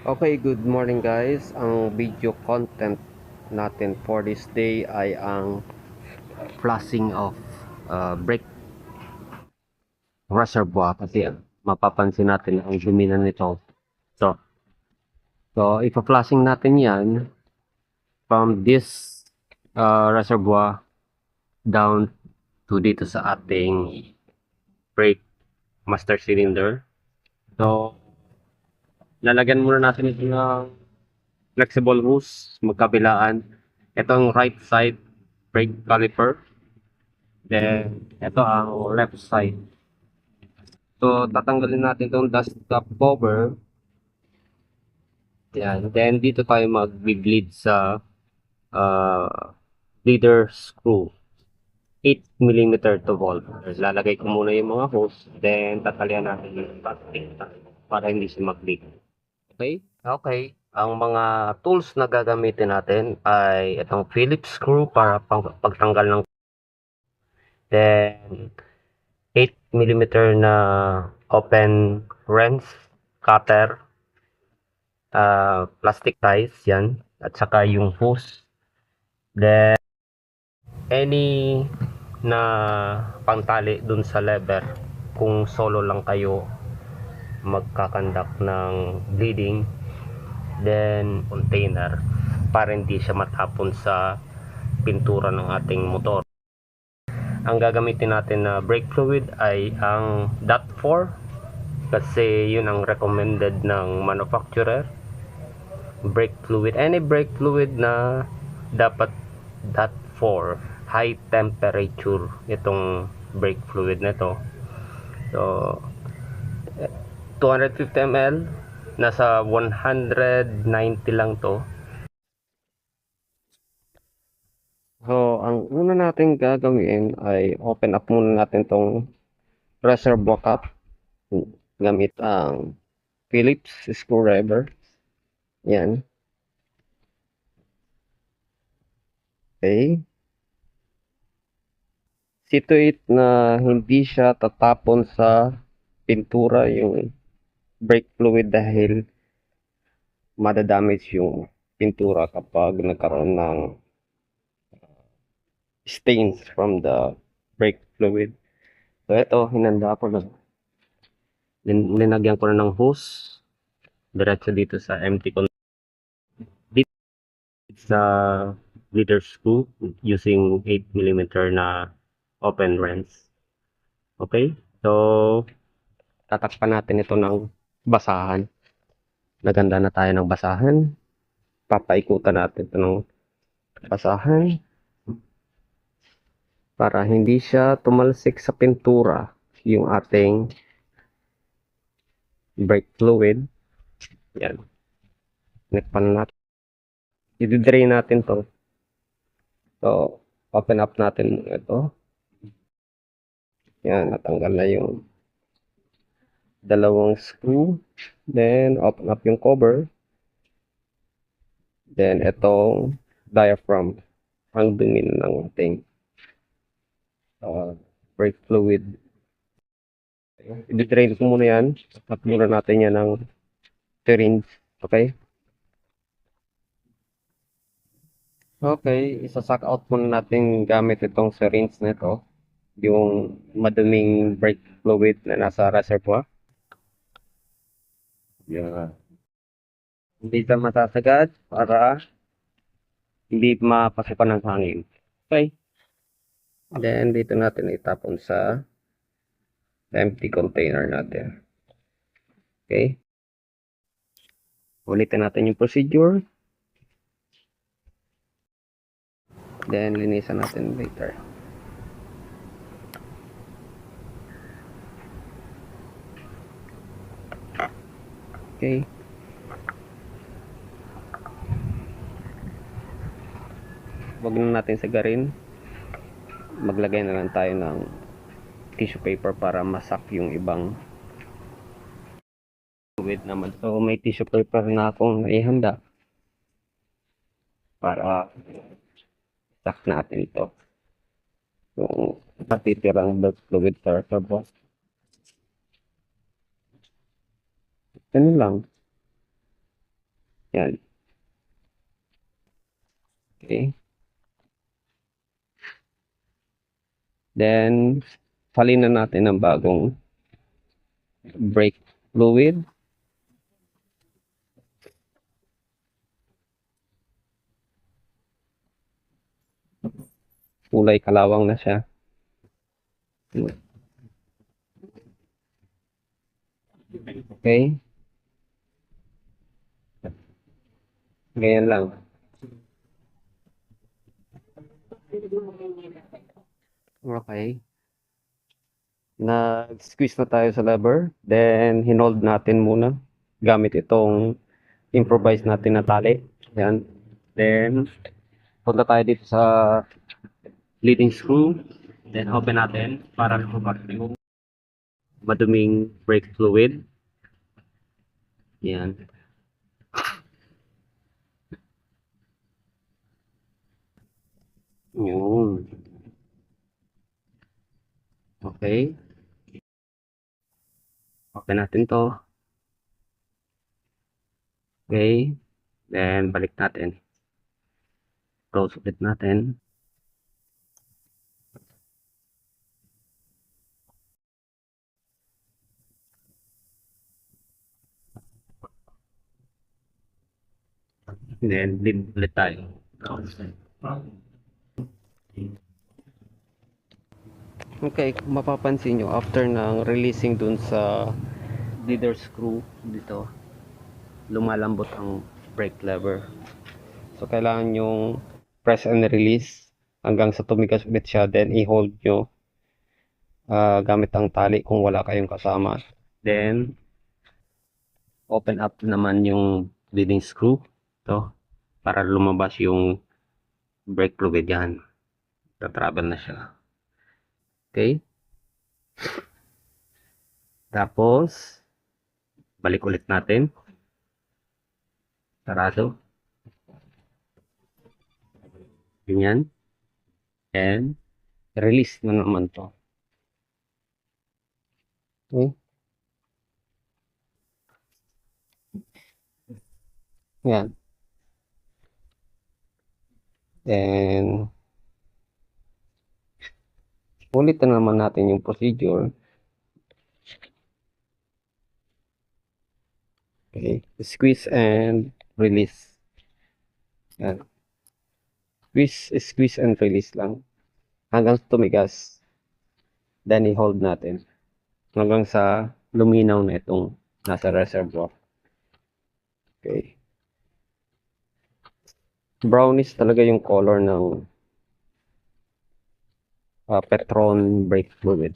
Okay, good morning guys. Ang video content natin for this day ay ang flushing of brake reservoir kasi mapapansin natin ang dumi na nito. So, so ipa-flushing natin yan from this reservoir down to dito sa ating brake master cylinder. So, lalagyan muna natin ito ng flexible hose magkabilaan. Ito ang right side brake caliper. Then, ito ang left side. So, tatanggalin natin itong dust cap cover. Yan. Then, dito tayo mag-bleed sa leader screw. 8 mm to volt. Lalagay ko muna yung mga hose. Then, tatalian natin yung plastic para hindi siya mag-leak. Okay? Okay. Ang mga tools na gagamitin natin ay itong Phillips screw para pagtanggal ng then 8 mm na open wrench, cutter, plastic ties, yan. At saka yung hose. Then, any na pangtali dun sa lever. Kung solo lang kayo magkakandak ng bleeding, then container para hindi siya matapon sa pintura ng ating motor. Ang gagamitin natin na brake fluid ay ang DOT4 kasi yun ang recommended ng manufacturer. Brake fluid, any brake fluid na dapat DOT4, high temperature itong brake fluid nito. So 250 ml, nasa 190 lang to. So, ang una natin gagawin ay open up muna natin tong reservoir cap gamit ang Phillips screwdriver. Yan. Okay. See to it na hindi siya tatapon sa pintura yung brake fluid dahil madadamage yung pintura kapag nagkaroon ng stains from the brake fluid. So, ito, hinanda ko na. Linagyan ko na ng hose. Diretso dito sa empty container. Dito sa leader screw using 8 mm na open wrench. Okay? So, tatakpan natin ito ng basahan. Naganda na tayo ng basahan. Papaikutan natin ito ng basahan para hindi siya tumalsik sa pintura yung ating brake fluid. Yan. Nekpan natin. I-drain natin to. So, open up natin ito. Yan, natanggal na yung dalawang screw. Then, open up yung cover. Then, itong diaphragm. Ang dumi ng ating brake fluid. I-drain ko muna yan. At muna natin yan ng syringe. Okay? Okay, isa-suck out muna natin gamit itong syringe na ito. Yung maduming brake fluid na nasa reservoir. Yan. Hindi ka matasagad para hindi mapasukan ng hangin. Okay. Then, dito natin itapon sa empty container natin. Okay. Ulitin natin yung procedure. Then, linisan natin later. Okay. Wag na natin sagarin. Maglagay na lang tayo ng tissue paper para masak yung ibang fluid naman. So, may tissue paper na akong naihanda para sak natin ito. Yung patitirang fluid sa reservoir. Ano lang. Yan. Okay. Then, salinan natin ng bagong brake fluid. Kulay kalawang na siya. Okay. Ganyan lang. Okay. Nag-squeeze na tayo sa lever. Then, hinold natin muna gamit itong improvise natin na tali. Yan. Then, punta tayo dito sa leading screw. Then, open natin para lumabas yung maduming brake fluid. Yan. Yun. Okay. Open natin to. Okay. Then, balik natin. Close ulit natin. Then, leave ulit tayo. Okay, kung mapapansin nyo, after ng releasing dun sa leader screw dito, lumalambot ang brake lever. So, kailangan yung press and release hanggang sa tumigas ulit siya. Then, i-hold nyo gamit ang tali kung wala kayong kasama. Then, open up naman yung leading screw. Ito, para lumabas yung brake fluid yan. Travel na siya. Okay. Tapos, balik ulit natin. Sarado. Ganyan. And, release na naman to. Okay. Yan. Then, ulit na naman natin yung procedure. Okay. Squeeze and release. Yan. Squeeze and release lang. Hanggang tumigas. Then, i-hold natin. Hanggang sa luminaw na itong nasa reservoir. Okay. Brownish talaga yung color ng Petron brake fluid.